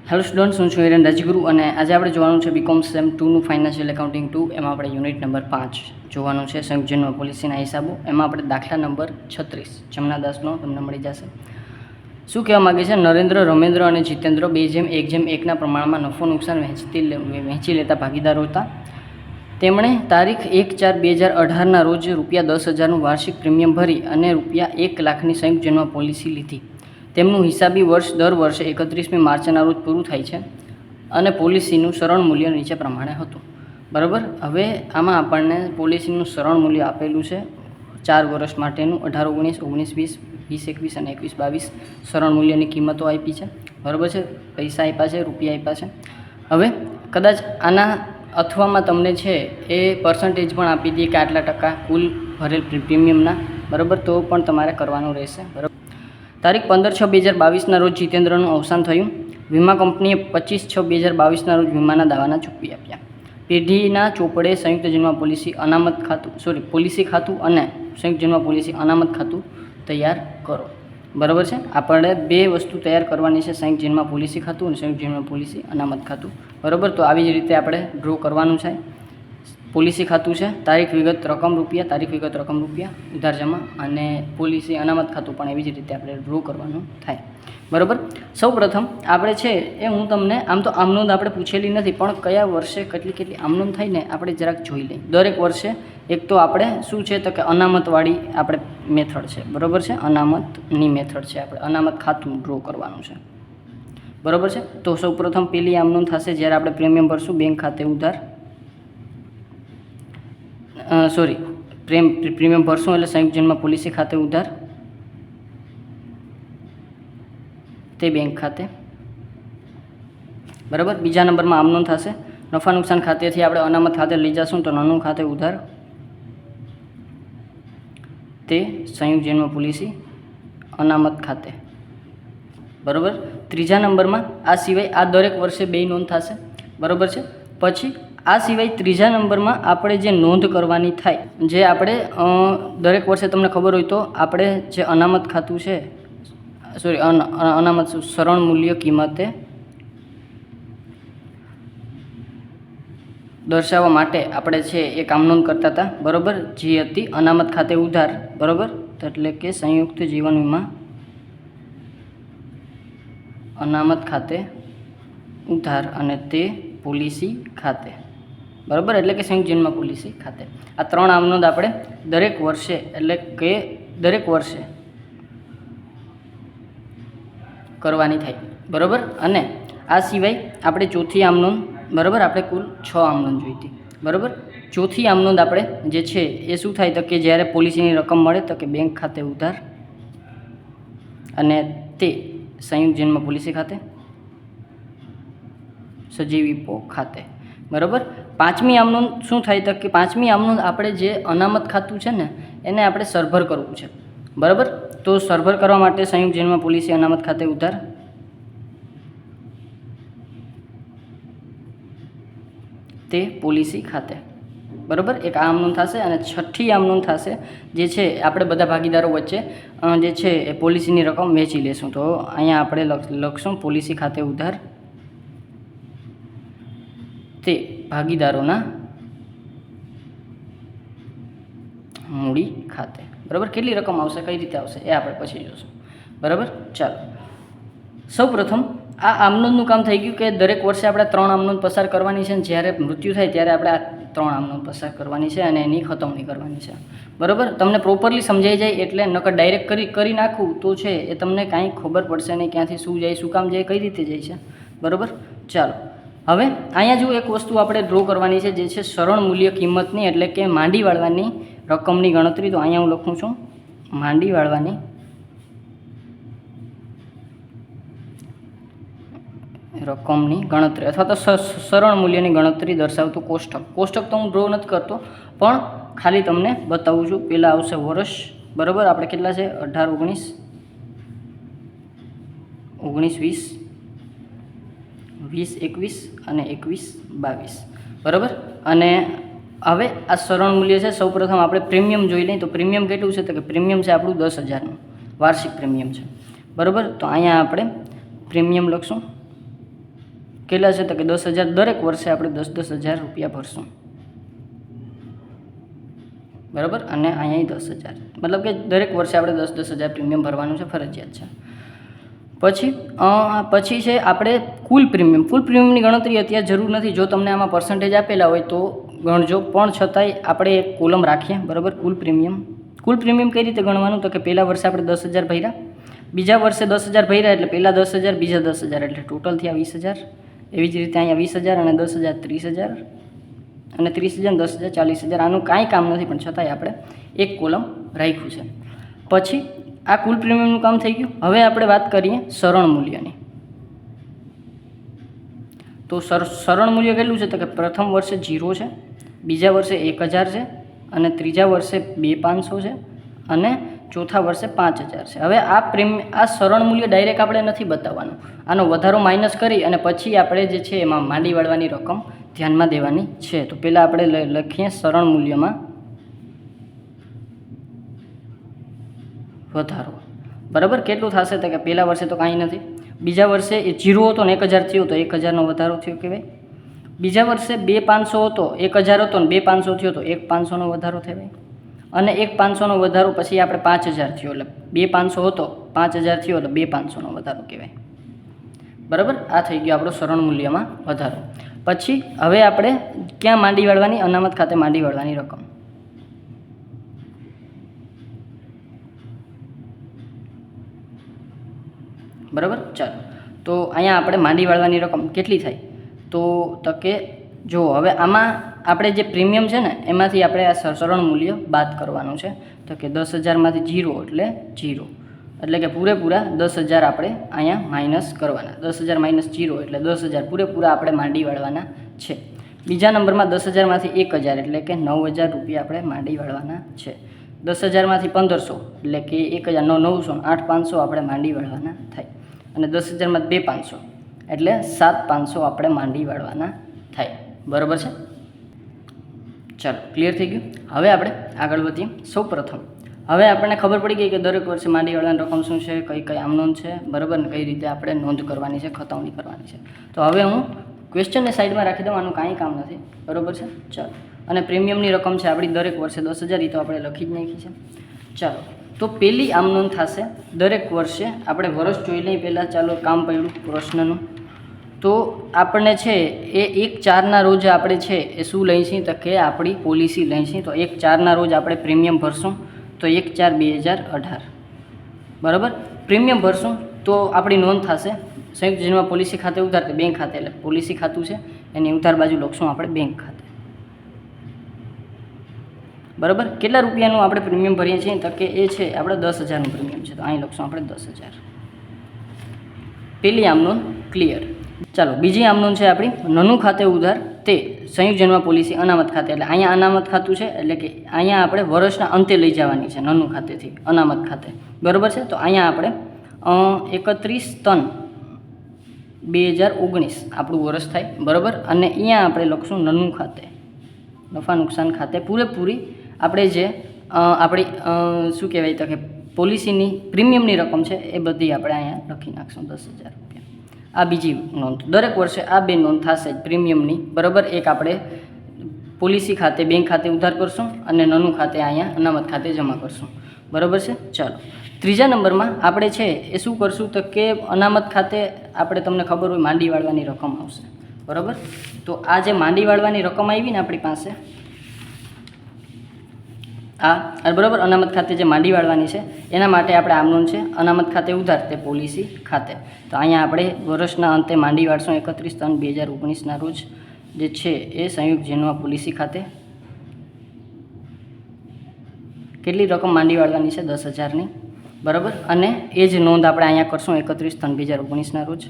Hello students, હું છું હિરેન રાજગુરુ અને આજે આપણે જોવાનું છે બીકોમ સેમ 2નું ફાઇનાન્શિયલ એકાઉન્ટિંગ 2. એમાં આપણે યુનિટ નંબર 5 જોવાનું છે, સંયુક્ત જન્મ પોલિસીના હિસાબો. એમાં આપણે દાખલા નંબર 36 જમનાદાસનો તમને મળી જશે. શું કહેવા માગે છે? નરેન્દ્ર, રમેન્દ્ર અને જીતેન્દ્ર 2:1:1 પ્રમાણમાં નફો નુકસાન વહેંચી લેતા ભાગીદારો હતા. તેમણે તારીખ 1/4/2018ના રોજ ₹10,000નું વાર્ષિક પ્રીમિયમ ભરી અને ₹1,00,000ની સંયુક્ત જન્મ પોલિસી લીધી. તેમનું હિસાબી વર્ષ દર વર્ષે 31મી માર્ચના રોજ પૂરું થાય છે અને પોલિસીનું સરળ મૂલ્ય નીચે પ્રમાણે હતું. બરાબર. હવે આમાં આપણને પોલિસીનું સરળ મૂલ્ય આપેલું છે 4 વર્ષ માટેનું 18-19, 19-20, 20-21 અને 21-22 સરળ મૂલ્યની કિંમતો આપી છે. બરાબર છે. પૈસા આપ્યા છે, રૂપિયા આપ્યા છે. હવે કદાચ આના અથવામાં તમને છે એ પર્સન્ટેજ પણ આપી દઈએ કે આટલા ટકા કુલ ભરેલ પ્રીમિયમના. બરાબર. તો પણ તમારે કરવાનું રહેશે. બરાબર. તારીખ 15/6/2022ના રોજ જીતેન્દ્રનું અવસાન થયું. વીમા કંપનીએ 25/6/2022ના રોજ વીમાના દાવાના ચૂકવી આપ્યા. પેઢીના ચોપડે સંયુક્ત જન્મ પોલિસી ખાતું અને સંયુક્ત જન્મ પોલિસી અનામત ખાતું તૈયાર કરો. બરાબર છે. આપણે 2 વસ્તુ તૈયાર કરવાની છે, સંયુક્ત જન્મ પોલિસી ખાતું અને સંયુક્ત જન્મ પોલિસી અનામત ખાતું. બરાબર. તો આવી જ રીતે આપણે ડ્રો કરવાનું છે. પોલિસી ખાતું છે, તારીખ વિગત રકમ રૂપિયા, તારીખ વિગત રકમ રૂપિયા, ઉધાર જમા, અને પોલિસી અનામત ખાતું પણ એવી જ રીતે આપણે ડ્રો કરવાનું થાય. બરાબર. સૌ પ્રથમ આપણે છે એ હું તમને આમ તો આમનોંધ આપણે પૂછેલી નથી, પણ કયા વર્ષે કેટલી આમનોંધ થાય ને આપણે જરાક જોઈ લઈએ. દરેક વર્ષે એક તો આપણે શું છે તો કે અનામતવાળી આપણે મેથડ છે. બરાબર છે. અનામતની મેથડ છે. આપણે અનામત ખાતું ડ્રો કરવાનું છે. બરાબર છે. તો સૌ પ્રથમ પેલી આમનોંધ થશે જ્યારે આપણે પ્રીમિયમ ભરશું બેંક ખાતે ઉધાર. પ્રીમિયમ ભરશું એટલે સંયુક્ત જન્મ પોલિસી ખાતે ઉધાર તે બેંક ખાતે. બરાબર. બીજા નંબરમાં આમનોંધ થશે નફા નુકસાન ખાતેથી આપણે અનામત ખાતે લઈ જશું તો નાનું ખાતે ઉધાર તે સંયુક્ત જન્મ પોલિસી અનામત ખાતે. બરાબર. ત્રીજા નંબરમાં આ સિવાય આ દરેક વર્ષે 2 નોંધ થશે. બરાબર છે. પછી આ સિવાય ત્રીજા નંબરમાં આપણે જે નોંધ કરવાની થાય, જે આપણે દરેક વર્ષે તમને ખબર હોય તો આપણે જે અનામત ખાતું છે અનામત સરળ મૂલ્ય કિંમતે દર્શાવવા માટે આપણે છે એક આમનોંધ કરતા હતા. બરાબર. જે હતી અનામત ખાતે ઉધાર. બરાબર. એટલે કે સંયુક્ત જીવન વીમા અનામત ખાતે ઉધાર અને તે પોલિસી ખાતે. બરાબર. એટલે કે સંયુક્ત જન્મ પોલિસી ખાતે. આ 3 આમનોંધ આપણે દરેક વર્ષે કરવાની થાય. બરાબર. અને આ સિવાય આપણે ચોથી આમનોંધ. બરાબર. આપણે કુલ 6 આમનોંધ જોઈતી. બરાબર. ચોથી આમનોંધ આપણે જે છે એ શું થાય તો કે જ્યારે પોલિસીની રકમ મળે તો કે બેંક ખાતે ઉધાર અને તે સંયુક્ત જન્મ પોલિસી ખાતે સજીવીપો ખાતે. બરાબર. પાંચમી આમનોંધ શું થાય તો કે પાંચમી આમનોંધ આપણે જે અનામત ખાતું છે ને એને આપણે સરભર કરવું છે. બરાબર. તો સરભર કરવા માટે સંયુક્ત જન્મ પોલિસી અનામત ખાતે ઉધાર તે પોલિસી ખાતે. બરાબર. એક આ આમનોંધ થશે. અને છઠ્ઠી આમનોંધ થશે જે છે આપણે બધા ભાગીદારો વચ્ચે જે છે એ પોલિસીની રકમ વહેંચી લેશું. તો અહીંયા આપણે લખશું પોલિસી ખાતે ઉધાર તે ભાગીદારોના મૂડી ખાતે. બરાબર. કેટલી રકમ આવશે, કઈ રીતે આવશે એ આપણે પછી જોઈશું. બરાબર. ચાલો. સૌ પ્રથમ આ આમનોંધનું કામ થઈ ગયું કે દરેક વર્ષે આપણે 3 આમનોંધ પસાર કરવાની છે અને જ્યારે મૃત્યુ થાય ત્યારે આપણે આ 3 આમનોંધ પસાર કરવાની છે અને એની ખતમણી કરવાની છે. બરાબર. તમને પ્રોપરલી સમજાઈ જાય એટલે નકર ડાયરેક્ટ કરી નાખું તો છે એ તમને કાંઈ ખબર પડશે નહીં ક્યાંથી શું જાય, શું કામ જાય, કઈ રીતે જાય છે. બરાબર. ચાલો. હવે અહીંયા જો એક વસ્તુ આપણે ડ્રો કરવાની છે જે છે સરળ મૂલ્ય કિંમતની, એટલે કે માંડી વાળવાની રકમની ગણતરી. તો અહીંયા હું લખું છું માંડી વાળવાની રકમની ગણતરી અથવા તો સરળ મૂલ્યની ગણતરી દર્શાવતું કોષ્ટક તો હું ડ્રો નથી કરતો, પણ ખાલી તમને બતાવું છું. પહેલાં આવશે વર્ષ. બરાબર. આપણે કેટલા છે 18, 19, 20, 21 અને 21-22. બરાબર. અને હવે આ સરળ મૂલ્ય છે. સૌપ્રથમ આપણે પ્રીમિયમ જોઈ લઈએ. તો પ્રીમિયમ કેટલું છે તો કે પ્રીમિયમ છે આપણું 10,000નું વાર્ષિક પ્રીમિયમ છે. બરાબર. તો અહીંયા આપણે પ્રીમિયમ લખશું કેટલા છે તો કે 10,000 દરેક વર્ષે આપણે 10,000 રૂપિયા ભરશું, બરાબર. અને અહીંયા 10,000 મતલબ કે દરેક વર્ષે આપણે 10,000 પ્રીમિયમ ભરવાનું છે, ફરજિયાત છે. પછી છે આપણે કુલ પ્રીમિયમની ગણતરી અત્યારે જરૂર નથી. જો તમને આમાં પર્સન્ટેજ આપેલા હોય તો ગણજો, પણ છતાંય આપણે એક કોલમ રાખીએ, બરાબર. કુલ પ્રીમિયમ કઈ રીતે ગણવાનું તો કે પહેલા વર્ષે આપણે 10,000 ભર્યા, બીજા વર્ષે 10,000 ભર્યા એટલે પહેલા 10,000 બીજા 10,000 એટલે ટોટલ થયા 20,000. એવી જ રીતે અહીંયા 20,000 અને 10,000 30,000 અને 30,000 10,000 40,000. આનું કાંઈ કામ નથી, પણ છતાંય આપણે એક કોલમ રાખ્યું છે. પછી આ કુલ પ્રીમિયમનું કામ થઈ ગયું. હવે આપણે વાત કરીએ સરણ મૂલ્યની. તો સરણ મૂલ્ય કેટલું છે તો કે પ્રથમ વર્ષે 0 છે, બીજા વર્ષે 1,000 છે, અને ત્રીજા વર્ષે 2,500 છે, અને ચોથા વર્ષે 5,000 છે. હવે આ સરણ મૂલ્ય ડાયરેક્ટ આપણે નથી બતાવવાનું, આનો વધારો માઇનસ કરી અને પછી આપણે જે છે એમાં માંડી વાળવાની રકમ ધ્યાનમાં દેવાની છે. તો પહેલાં આપણે લખીએ સરણ મૂલ્યમાં વધારો, બરાબર. કેટલું થશે તો કે પહેલા વર્ષે તો કાંઈ નથી, બીજા વર્ષે એ 0 હતો ને 1,000 થયો તો 1,000નો વધારો થયો કહેવાય. બીજા વર્ષે 2,500 હતો, 1,000 હતો ને 2,500 થયો તો 1,500નો વધારો કહેવાય. અને 1,500નો વધારો પછી આપણે 5,000 થયો એટલે 2,500 હતો 5,000 થયો એટલે 2,500નો વધારો કહેવાય, બરાબર. આ થઈ ગયો આપણો સરણ મૂલ્યમાં વધારો. પછી હવે આપણે ક્યાં માંડી વાળવાની? અનામત ખાતે માંડી વાળવાની રકમ. બરાબર. ચાલો, તો અહીંયા આપણે માંડી વાળવાની રકમ કેટલી થાય તો કે જો હવે આમાં આપણે જે પ્રીમિયમ છે ને એમાંથી આપણે આ સરણ મૂલ્ય બાદ કરવાનું છે. તો કે 10,000માંથી 0 એટલે 0, એટલે કે પૂરેપૂરા 10,000 આપણે અહીંયા માઇનસ કરવાના. 10,000 માઇનસ 0 એટલે 10,000 પૂરેપૂરા આપણે માંડી વાળવાના છે. બીજા નંબરમાં 10,000માંથી 1,000 એટલે કે 9,000 રૂપિયા આપણે માંડી વાળવાના છે. 10,000માંથી 1,500 એટલે કે 1,000 900 8,500 આપણે માંડી વાળવાના થાય. અને 10,000માંથી 2,500 એટલે 7,500 આપણે માંડી વાળવાના થાય, બરાબર છે. ચાલો, ક્લિયર થઈ ગયું. હવે આપણે આગળ વધીએ. સૌપ્રથમ હવે આપણને ખબર પડી ગઈ કે દરેક વર્ષે માંડી વાળવાની રકમ શું છે, કઈ આમ નોંધ છે, બરાબર, ને કઈ રીતે આપણે નોંધ કરવાની છે, ખતવણી કરવાની છે. તો હવે હું ક્વેશ્ચનને સાઈડમાં રાખી દઉં, આનું કાંઈ કામ નથી, બરાબર છે. ચાલો, અને પ્રીમિયમની રકમ છે આપણી દરેક વર્ષે 10,000, એ તો આપણે લખી જ નાખી છે. ચાલો, તો પહેલી આમ નોંધ થશે દરેક વર્ષે. આપણે વર્ષ જોઈ લઈએ પહેલાં. ચાલો, કામ પડ્યું પ્રશ્નનું. તો આપણને છે એ 1/4ના રોજ આપણે છે એ શું લઈશું તો કે આપણી પોલિસી લઈશું. તો 1/4ના રોજ આપણે પ્રીમિયમ ભરશું, તો 1/4/2018, બરાબર. પ્રીમિયમ ભરશું તો આપણી નોંધ થશે સંયુક્ત જીવનમાં પોલિસી ખાતે ઉધાર, તે બેંક ખાતે, એટલે પોલિસી ખાતું છે એની ઉધાર બાજુ લખશું આપણે બેંક ખાતે, બરાબર. કેટલા રૂપિયાનું આપણે પ્રીમિયમ ભરીએ છીએ તો કે એ છે આપણે 10,000નું પ્રીમિયમ છે, તો અહીં લખશું આપણે 10,000. પહેલી આમ નોંધ ક્લિયર. ચાલો, બીજી આમ નોંધ છે આપણી નનું ખાતે ઉધાર, તે સંયુક્ત જન્મ પોલિસી અનામત ખાતે. એટલે અહીંયા અનામત ખાતું છે, એટલે કે અહીંયા આપણે વર્ષના અંતે લઈ જવાની છે નનું ખાતેથી અનામત ખાતે, બરાબર છે. તો અહીંયા આપણે 31/3/2019 આપણું વર્ષ થાય, બરાબર. અને અહીંયા આપણે લખશું નનું ખાતે, નફા નુકસાન ખાતે પૂરેપૂરી આપણે જે આપણી શું કહેવાય તો કે પોલિસીની પ્રીમિયમની રકમ છે એ બધી આપણે અહીંયા લખી નાખશું 10,000 રૂપિયા. આ બીજી નોંધ. દરેક વર્ષે આ બે નોંધ થશે પ્રીમિયમની, બરાબર. એક આપણે પોલિસી ખાતે બેંક ખાતે ઉધાર કરશું અને નનું ખાતે અહીંયા અનામત ખાતે જમા કરશું, બરાબર છે. ચાલો, ત્રીજા નંબરમાં આપણે છે એ શું કરશું તો કે અનામત ખાતે આપણે તમને ખબર હોય માંડી વાળવાની રકમ આવશે, બરાબર. તો આ જે માંડી વાળવાની રકમ આવી ને આપણી પાસે આ, બરાબર, અનામત ખાતે જે માંડી વાળવાની છે એના માટે આપણે આમ નોંધ છે અનામત ખાતે ઉધાર, તે પોલિસી ખાતે. તો અહીંયા આપણે વર્ષના અંતે માંડી વાળશું 31/3/2019ના રોજ જે છે એ સંયુક્ત જીવનમાં પોલિસી ખાતે. કેટલી રકમ માંડી વાળવાની છે? 10,000ની, બરાબર. અને એ જ નોંધ આપણે અહીંયા કરશું 31/3/2019ના રોજ,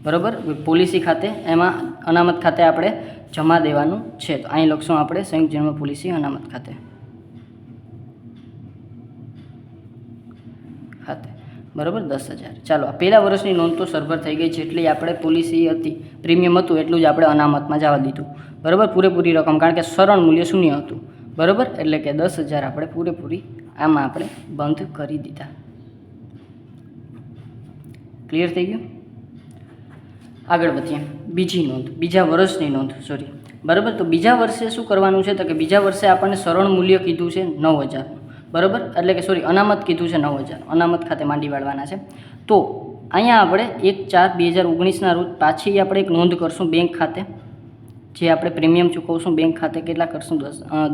બરાબર, પોલિસી ખાતે. એમાં અનામત ખાતે આપણે જમા દેવાનું છે, તો અહીં લખશું આપણે સંયુક્ત જન્મ પોલિસી અનામત ખાતે. બરાબર, 10,000. ચાલો, આ પહેલા વર્ષની નોંધ તો સરભર થઈ ગઈ. જેટલી આપણે પોલિસી હતી, પ્રીમિયમ હતું, એટલું જ આપણે અનામતમાં જવા દીધું, બરાબર. પૂરેપૂરી રકમ, કારણ કે સરણ મૂલ્ય શૂન્ય હતું, બરાબર. એટલે કે 10,000 આપણે પૂરેપૂરી આમાં આપણે બંધ કરી દીધા. ક્લિયર થઈ ગયું. આગળ વધીએ. બીજી નોંધ, બીજા વર્ષની નોંધ, સોરી, બરાબર. તો બીજા વર્ષે શું કરવાનું છે? તો કે બીજા વર્ષે આપણને સરણ મૂલ્ય કીધું છે 9,000, બરાબર, એટલે કે સોરી અનામત કીધું છે 9,000, અનામત ખાતે માંડી વાળવાના છે. તો અહીંયા આપણે 1/4/2019ના રોજ પાછી આપણે એક નોંધ કરશું બેંક ખાતે, જે આપણે પ્રીમિયમ ચૂકવશું બેંક ખાતે કેટલા કરશું?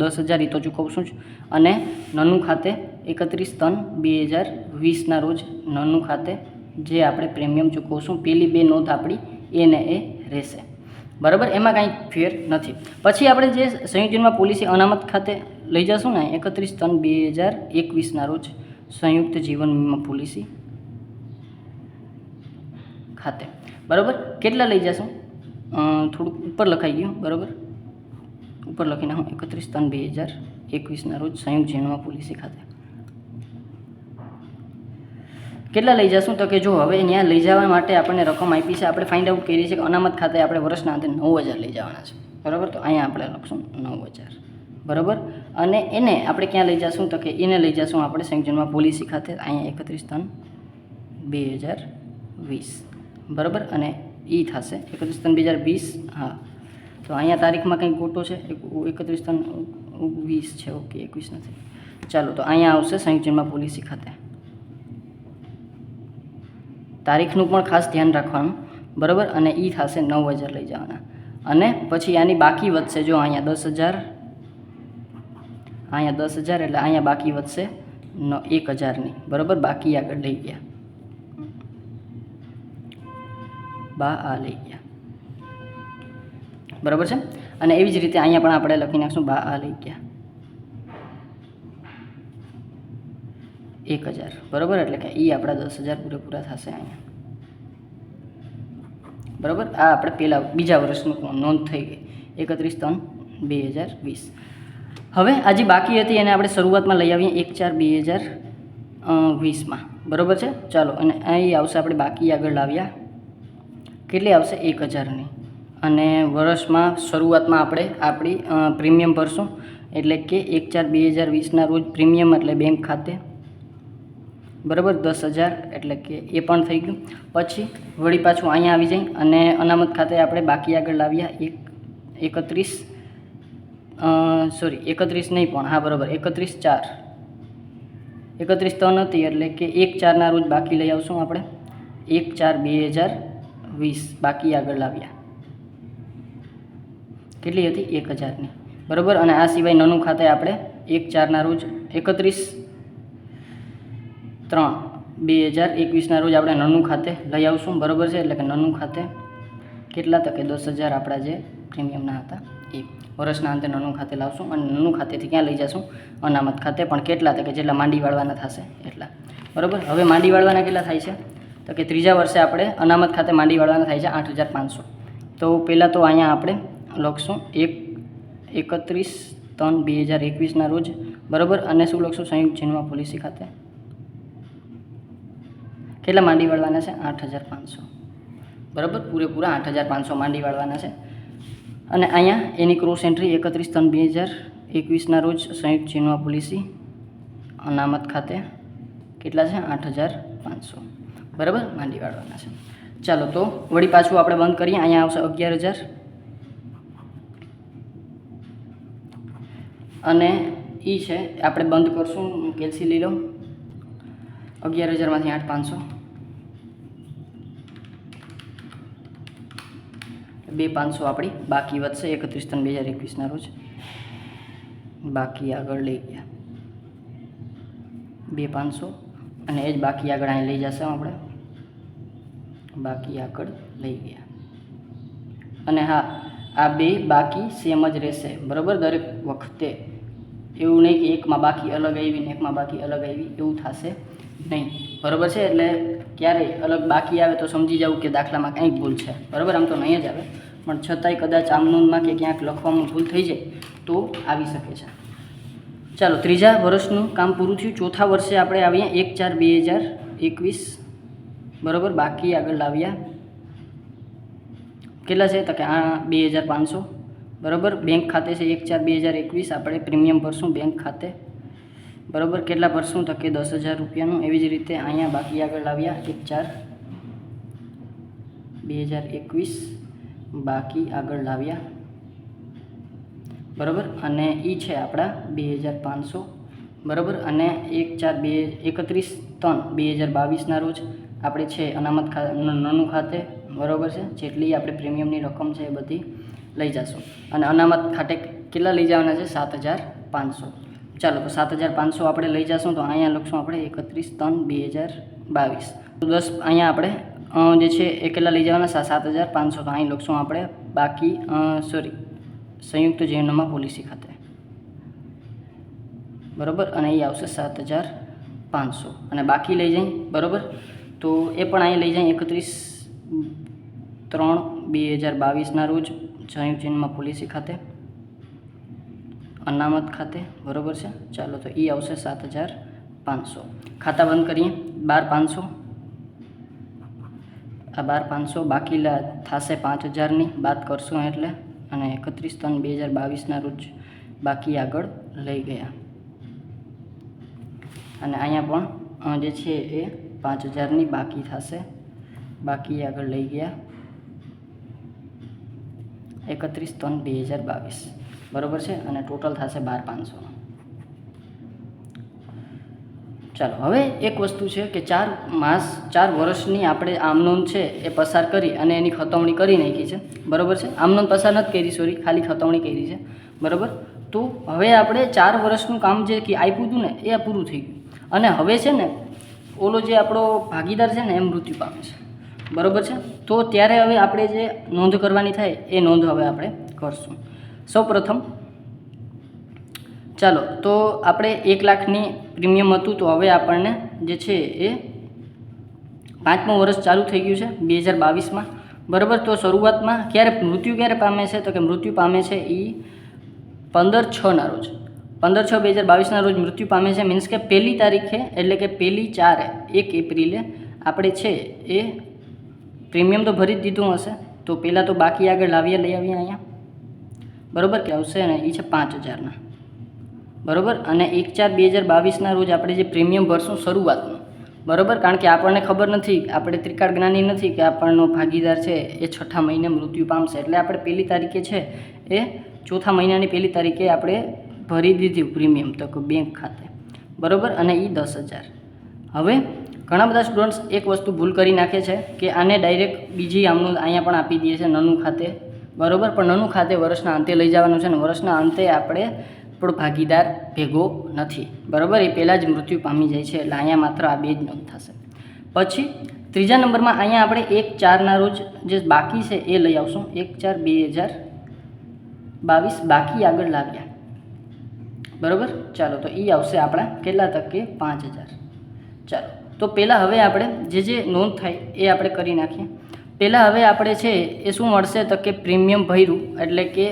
10,000 એ તો ચૂકવશું જ. અને નનું ખાતે 31/3/2020ના રોજ નનું ખાતે જે આપણે પ્રીમિયમ ચૂકવશું, પેલી બે નોંધ આપણી એને એ રહેશે, બરાબર, એમાં કાંઈ ફેર નથી. પછી આપણે જે સંયુક્ત જીવનમાં પોલિસી અનામત ખાતે લઈ જશું ને 31/3/2021ના રોજ સંયુક્ત જીવન વીમા પોલિસી ખાતે, બરાબર, કેટલા લઈ જશું? થોડુંક ઉપર લખાઈ ગયું, બરાબર, ઉપર લખી નાખું 31/3/2021ના રોજ સંયુક્ત જીવન પોલિસી ખાતે કેટલા લઈ જશું? તો કે જો હવે ત્યાં લઈ જવા માટે આપણને રકમ આપી છે, આપણે ફાઇન્ડ આઉટ કરીએ છીએ કે અનામત ખાતે આપણે વર્ષના અંતે 9,000 લઈ જવાના છે, બરાબર. તો અહીંયા આપણે લખશું 9,000, બરાબર. અને એને આપણે ક્યાં લઈ જશું? તો કે એને લઈ જશું આપણે સંયુક્ત જીવન પોલિસી ખાતે, અહીંયા 31/3/2020, બરાબર. અને એ થશે 31/3/2020. હા, તો અહીંયા તારીખમાં કંઈક ગોટો છે, 31/3/20 છે, ઓકે, 21 નથી. ચાલો, તો અહીંયા આવશે સંયુક્ત જીવન પોલિસી ખાતે. તારીખનું પણ ખાસ ધ્યાન રાખવાનું, બરાબર. અને એ થશે 9,000 લઈ જવાના. અને પછી આની બાકી વધશે, જો અહીંયા 10,000, અહીંયા 10,000, એટલે અહીંયા બાકી વધશે 1,000ની, બરાબર. બાકી આગળ લઈ ગયા, આ લઈ ગયા, બરાબર છે. અને એવી જ રીતે અહીંયા પણ આપણે લખી નાખશું આ લઈ ગયા 1,000, બરાબર. એટલે કે એ આપણા 10,000 પૂરેપૂરા થશે અહીંયા, બરાબર. આ આપણે પહેલાં બીજા વર્ષનું નોંધ થઈ ગઈ 31/3/2020. હવે આજે બાકી હતી એને આપણે શરૂઆતમાં લઈ આવીએ 1/4/2020માં, બરાબર છે. ચાલો, અને અહીં આવશે આપણે બાકી આગળ લાવ્યા, કેટલી આવશે? 1,000ની. અને વર્ષમાં શરૂઆતમાં આપણે આપણી પ્રીમિયમ ભરશું, એટલે કે 1/4/2020ના રોજ પ્રીમિયમ એટલે બેંક ખાતે, બરાબર, 10,000, એટલે કે એ પણ થઈ ગયું. પછી વળી પાછું અહીંયા આવી જાય અને અનામત ખાતે આપણે બાકી આગળ લાવ્યા 31 નહીં પણ, હા, બરાબર, 31/3 હતી, એટલે કે 1/4ના રોજ બાકી લઈ આવશું આપણે 1/4/2020 બાકી આગળ લાવ્યા, કેટલી હતી? 1,000ની, બરાબર. અને આ સિવાય નનું ખાતે આપણે 1/4ના રોજ 31/3/2021ના રોજ આપણે નનું ખાતે લઈ આવશું, બરાબર છે. એટલે કે નનું ખાતે કેટલા? તો કે 10,000 આપણા જે પ્રીમિયમના હતા એ વર્ષના અંતે નનું ખાતે લાવશું. અને નનું ખાતેથી ક્યાં લઈ જશું? અનામત ખાતે. પણ કેટલા? તો કે જેટલા માંડી વાળવાના થશે એટલા, બરાબર. હવે માંડી વાળવાના કેટલા થાય છે? તો કે ત્રીજા વર્ષે આપણે અનામત ખાતે માંડી વાળવાના થાય છે 8,500. તો પહેલાં તો અહીંયા આપણે લખશું 31/3/2021ના રોજ, બરાબર. અને શું લખશું? સંયુક્ત જીવન પોલિસી ખાતે કેટલા માંડી વાળવાના છે? 8,500, બરાબર. પૂરેપૂરા 8,500 માંડી વાળવાના છે. અને અહીંયા એની ક્રોસ એન્ટ્રી 31/3/2021ના રોજ સંયુક્ત જીવન પોલિસી અનામત ખાતે કેટલા છે? 8,500, બરાબર, માંડી વાળવાના છે. ચાલો, તો વળી પાછું આપણે બંધ કરીએ. અહીંયા આવશે 11,000 અને એ છે આપણે બંધ કરશું, કેલ્સી લઈ લો, 11,000માંથી 8,500, 2,500 આપણી બાકી વધશે 31/3/2021ના રોજ બાકી આગળ લઈ ગયા 2,500. અને એ જ બાકી આગળ અહીં લઈ જશે આપણે, બાકી આગળ લઈ ગયા. અને હા, આ બે બાકી સેમ જ રહેશે, બરાબર. દરેક વખતે એવું નહીં કે એકમાં બાકી અલગ આવી ને એકમાં બાકી અલગ આવી, એવું થશે નહીં, બરાબર છે. એટલે ક્યારેય અલગ બાકી આવે તો સમજી જવું કે દાખલામાં કંઈક ભૂલ છે, બરાબર. આમ તો નહીં જ આવે, પણ છતાંય કદાચ આમનોંધમાં કે ક્યાંક લખવામાં ભૂલ થઈ જાય તો આવી શકે છે. ચાલો, ત્રીજા વર્ષનું કામ પૂરું થયું. ચોથા વર્ષે આપણે આવીએ 1/4/2021, બરાબર. બાકી આગળ લાવ્યા કેટલા છે? તો કે આ 2,500, બરાબર. બેંક ખાતે છે 1/4/2021 આપણે પ્રીમિયમ ભરશું બેંક ખાતે, બરાબર. કેટલા ભરશું? તો કે 10,000 રૂપિયાનું. એવી જ રીતે અહીંયા બાકી આગળ લાવ્યા 2021 બાકી આગળ લાવ્યા, બરાબર. અને એ છે આપણા 2500, બરાબર. અને 1/4/31/3/2022ના રોજ આપણે છે અનામત નાનું ખાતે, બરાબર છે, જેટલી આપણે પ્રીમિયમની રકમ છે એ બધી લઈ જશું. અને અનામત ખાતે કેટલા લઈ જવાના છે? 7500. ચાલો, તો 7500 આપણે લઈ જશું. તો અહીંયા લખશું આપણે 31/3/2022. તો 10 અહીંયા આપણે જે છે એ કેટલા લઈ જવાના? 7500. તો અહીં લખશું આપણે બાકી સંયુક્ત જીવનમાં પોલિસી ખાતે, બરાબર. અને એ આવશે 7500. અને બાકી લઈ જાય, બરાબર. તો એ પણ અહીં લઈ જાય 31/3/2022ના રોજ સંયુક્ત જીવનમાં પોલિસી ખાતે, અનામત ખાતે, બરાબર છે. ચાલો, તો એ આવશે 7500. ખાતા બંધ કરીએ. 12500, આ 12500 બાકી થશે 5000ની બાદ કરશું એટલે, અને 31/3/2022ના રોજ બાકી આગળ લઈ ગયા. અને અહીંયા પણ જે છે એ 5000ની બાકી થશે, બાકી આગળ લઈ ગયા 31/3/2022, બરાબર છે. અને ટોટલ થશે 12500. ચાલો, હવે એક વસ્તુ છે કે 4 વર્ષની આપણે આમનોંધ છે એ પસાર કરી અને એની ખતવણી કરી નાખી છે, બરાબર છે. આમનોંધ પસાર નથી કરી, ખાલી ખતવણી કરી છે, બરાબર. તો હવે આપણે 4 વર્ષનું કામ જે આપ્યું હતું ને એ પૂરું થઈ ગયું. અને હવે છે ને ઓલો જે આપણો ભાગીદાર છે ને એ મૃત્યુ પામે છે, બરાબર છે. તો ત્યારે હવે આપણે જે નોંધ કરવાની થાય એ નોંધ હવે આપણે કરશું. સૌપ્રથમ ચાલો, તો આપણે 1 લાખની પ્રીમિયમ હતું, તો હવે આપણને જે છે એ 5મું વર્ષ ચાલુ થઈ ગયું છે 2022માં, બરાબર. તો શરૂઆતમાં મૃત્યુ ક્યારે પામે છે? તો કે મૃત્યુ પામે છે એ 15/6ના રોજ, 15/6/2022ના રોજ મૃત્યુ પામે છે. મીન્સ કે 1લી તારીખે, એટલે કે 1 એપ્રિલે આપણે છે એ પ્રીમિયમ તો ભરી જ દીધું હશે. તો પહેલાં તો બાકી આગળ લઈ આવીએ અહીંયા, બરાબર. કે આવશે ને એ છે 5000ના, બરાબર. અને 1/4/2022ના રોજ આપણે જે પ્રીમિયમ ભરશું શરૂઆતનું, બરાબર. કારણ કે આપણને ખબર નથી, આપણે ત્રિકાળ જ્ઞાની નથી કે આપણનો ભાગીદાર છે એ 6ઠા મહિને મૃત્યુ પામશે. એટલે આપણે 1લી તારીખે છે એ 4થા મહિનાની 1લી તારીખે આપણે ભરી દીધી પ્રીમિયમ, તો કે બેંક ખાતે, બરાબર. અને એ 10000. હવે ઘણા બધા સ્ટુડન્ટ્સ એક વસ્તુ ભૂલ કરી નાખે છે કે આને ડાયરેક્ટ બીજી આમનું અહીંયા પણ આપી દઈએ છે નાનું ખાતે, બરાબર. પણ નાનું ખાતે વર્ષના અંતે લઈ જવાનું છે, ને વર્ષના અંતે આપણે આપણો ભાગીદાર ભેગો નથી, બરાબર. એ પહેલાં જ મૃત્યુ પામી જાય છે. એટલે અહીંયા માત્ર આ 2 જ નોંધ થશે. પછી 3જા નંબરમાં અહીંયા આપણે 1/4ના રોજ જે બાકી છે એ લઈ આવશું. 1/4/2022 બાકી આગળ લાવ્યા, બરાબર. ચાલો, તો એ આવશે આપણા કેટલા તકે? 5000. ચાલો, તો પહેલાં હવે આપણે જે નોંધ થાય એ આપણે કરી નાખીએ. પહેલાં હવે આપણે છે એ શું મળશે? તો કે પ્રીમિયમ ભર્યું, એટલે કે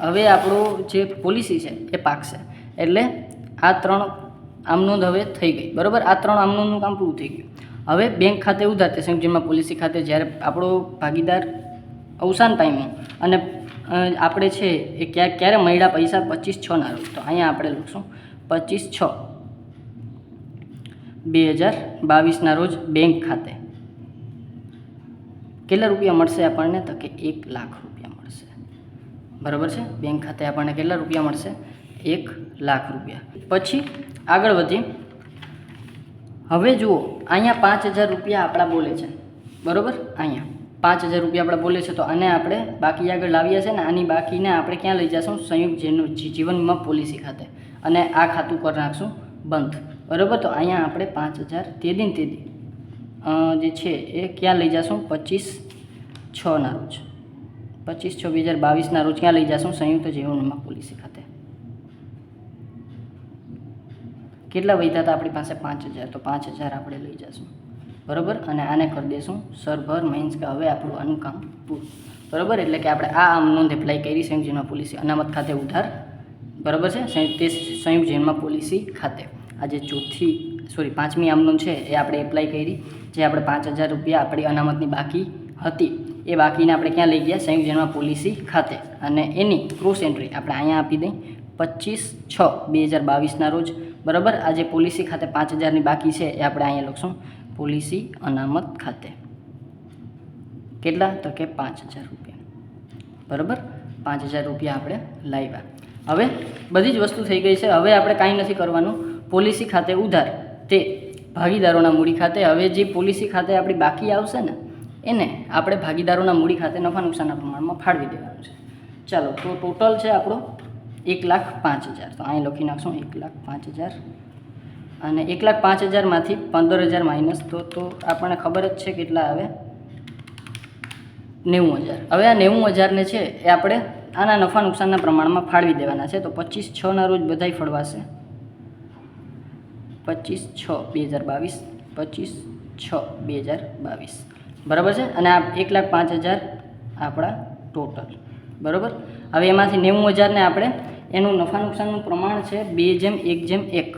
હવે આપણો જે પોલિસી છે એ પાકશે. એટલે આ 3 આમનોંધ હવે થઈ ગઈ, બરાબર. આ 3 આમનોંધનું કામ પૂરું થઈ ગયું. હવે બેંક ખાતે ઉધાર તે સંયુક્ત જીવનમાં પોલિસી ખાતે જ્યારે આપણો ભાગીદાર અવસાન પામ્યો અને આપણે છે એ ક્યારે મળ્યા પૈસા? 25/6ના રોજ. તો અહીંયા આપણે લખશું 25/6/2022ના રોજ બેંક ખાતે કેટલા રૂપિયા મળશે આપણને? તો કે 1 લાખ રૂપિયા મળશે, બરાબર છે. બેંક ખાતે આપણને કેટલા રૂપિયા મળશે? 1 લાખ રૂપિયા. પછી આગળ વધીએ. હવે જુઓ, અહીંયા 5000 રૂપિયા આપણા બોલે છે, બરાબર. અહીંયા 5000 રૂપિયા આપણે બોલે છે. તો આને આપણે બાકી આગળ લાવ્યા છે ને, આની બાકીને આપણે ક્યાં લઈ જઈશું? સંયુક્ત જીવન વીમા પોલિસી ખાતે. અને આ ખાતું કરી નાખશું બંધ, બરાબર. તો અહીંયા આપણે 5000 તે જે છે એ ક્યાં લઈ જઈશું? 25/6ના રોજ, 25/6/2022ના રોજ ક્યાં લઈ જઈશું? સંયુક્ત જીવન વીમા પોલિસી ખાતે. કેટલા વધ્યા હતા આપણી પાસે? 5000. તો 5000 આપણે લઈ જઈશું, બરાબર. અને આને કરી દઈશું સરભર. મીન્સ કે હવે આપણું આનું કામ પૂરું, બરાબર. એટલે કે આપણે આ આમનોંધ એપ્લાય કરી સંયુક્ત જીવનમાં પોલિસી અનામત ખાતે ઉધાર, બરાબર છે. તે સંયુક્ત જીવનમાં પોલિસી ખાતે આ જે 5મી આમનોંધ છે એ આપણે એપ્લાય કરી. જે આપણે 5000 રૂપિયા આપણી અનામતની બાકી હતી એ બાકીને આપણે ક્યાં લઈ ગયા? સંયુક્ત જીવનમાં પોલિસી ખાતે. અને એની ક્રોસ એન્ટ્રી આપણે અહીંયા આપી દઈ 25/6/2022ના રોજ, બરાબર. આ જે પોલિસી ખાતે 5000ની બાકી છે એ આપણે અહીંયા લખશું પોલિસી અનામત ખાતે. કેટલા? તો કે 5,000 રૂપિયા. બરાબર, 5,000 રૂપિયા આપણે લાવ્યા. હવે બધી જ વસ્તુ થઈ ગઈ છે. હવે આપણે કાંઈ નથી કરવાનું. પોલિસી ખાતે ઉધાર તે ભાગીદારોના મૂડી ખાતે. હવે જે પોલિસી ખાતે આપણી બાકી આવશે ને એને આપણે ભાગીદારોના મૂડી ખાતે નફા નુકસાનના પ્રમાણમાં ફાળવી દેવાનું છે. ચાલો, તો ટોટલ છે આપણો 1,05,000. તો અહીં લખી નાખશું 1,05,000 અને 1,05,000માંથી 15,000 માઇનસ તો આપણને ખબર જ છે કેટલા આવે, 90,000. હવે આ 90,000ને છે એ આપણે આના નફા નુકસાનના પ્રમાણમાં ફાળવી દેવાના છે. તો 25/6ના રોજ બધાય ફળવાશે. 25/6/2022, 25/6/2022. બરાબર છે. અને આ 1,05,000 આપણા ટોટલ. બરાબર. હવે એમાંથી 90,000ને આપણે એનું નફા નુકસાનનું પ્રમાણ છે 2:1:1.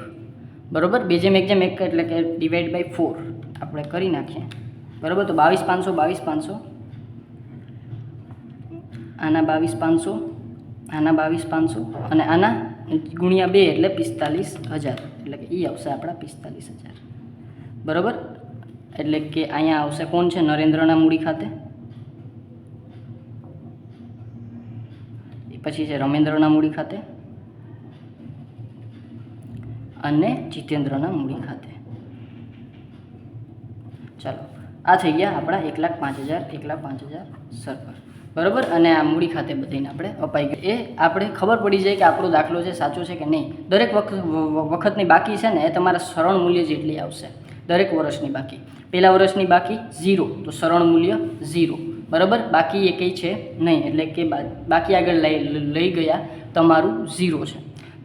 બરાબર, 2:1:1 એટલે કે ડિવાઈડ બાય 4 આપણે કરી નાખીએ. બરાબર, તો 22,500 આના 22,500 આના 22,500 અને આના ગુણ્યા 2 એટલે 45,000. એટલે કે એ આવશે આપણા 45,000. બરાબર, એટલે કે અહીંયા આવશે કોણ છે? નરેન્દ્રના મૂડી ખાતે. પછી છે રમેન્દ્રના મૂડી ખાતે અને જીતેન્દ્રના મૂડી ખાતે. ચાલો, આ થઈ ગયા આપણા 1,05,000 સરભર. બરાબર, અને આ મૂડી ખાતે બધાને આપણે અપાઈ ગયું. એ આપણે ખબર પડી જાય કે આપણો દાખલો છે સાચો છે કે નહીં. દરેક વખતની બાકી છે ને એ તમારા સરળ મૂલ્ય જેટલી આવશે. દરેક વર્ષની બાકી. પહેલા વર્ષની બાકી 0, તો સરળ મૂલ્ય 0. બરાબર, બાકી એ કંઈ છે નહીં, એટલે કે બાકી આગળ લઈ ગયા તમારું 0 છે.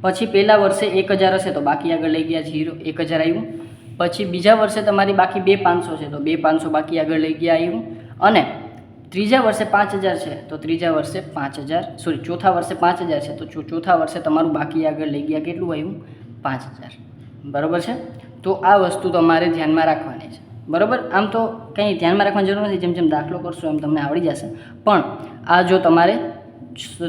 પછી પહેલા વર્ષે 1,000 હશે તો બાકી આગળ લઈ ગયા 1,000 આવ્યું. પછી બીજા વર્ષે તમારી બાકી 2,500 છે તો 2,500 બાકી આગળ લઈ ગયા આવ્યું. અને ત્રીજા વર્ષે 5,000 છે તો ત્રીજા વર્ષે 5,000 ચોથા વર્ષે 5,000 છે તો ચોથા વર્ષે તમારું બાકી આગળ લઈ ગયા કેટલું આવ્યું? 5,000. બરાબર છે. તો આ વસ્તુ તમારે ધ્યાનમાં રાખવાની છે. બરાબર, આમ તો કંઈ ધ્યાનમાં રાખવાની જરૂર નથી. જેમ જેમ દાખલો કરશો એમ તમને આવડી જશે. પણ આ જો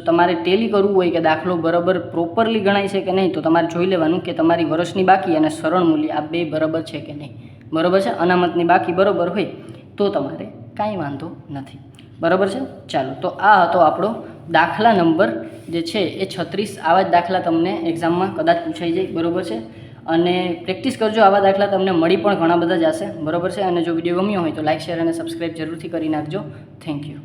તમારે ટેલી કરવું હોય કે દાખલો બરાબર પ્રોપરલી ગણાય છે કે નહીં, તો તમારે જોઈ લેવાનું કે તમારી વર્ષની બાકી અને સરળ મૂલ્ય આ બે બરાબર છે કે નહીં. બરાબર છે. અનામતની બાકી બરાબર હોય તો તમારે કાંઈ વાંધો નથી. બરાબર છે. ચાલો, તો આ હતો આપણો દાખલા નંબર જે છે એ 36. આવા જ દાખલા તમને એક્ઝામમાં કદાચ પૂછાઈ જાય. બરાબર છે. અને પ્રેક્ટિસ કરજો. આવા દાખલા તમને મળી પણ ઘણા બધા જ હશે. બરાબર છે. અને જો વિડીયો ગમ્યો હોય તો લાઇક, શેર અને સબસ્ક્રાઈબ જરૂરથી કરી નાખજો. Thank you.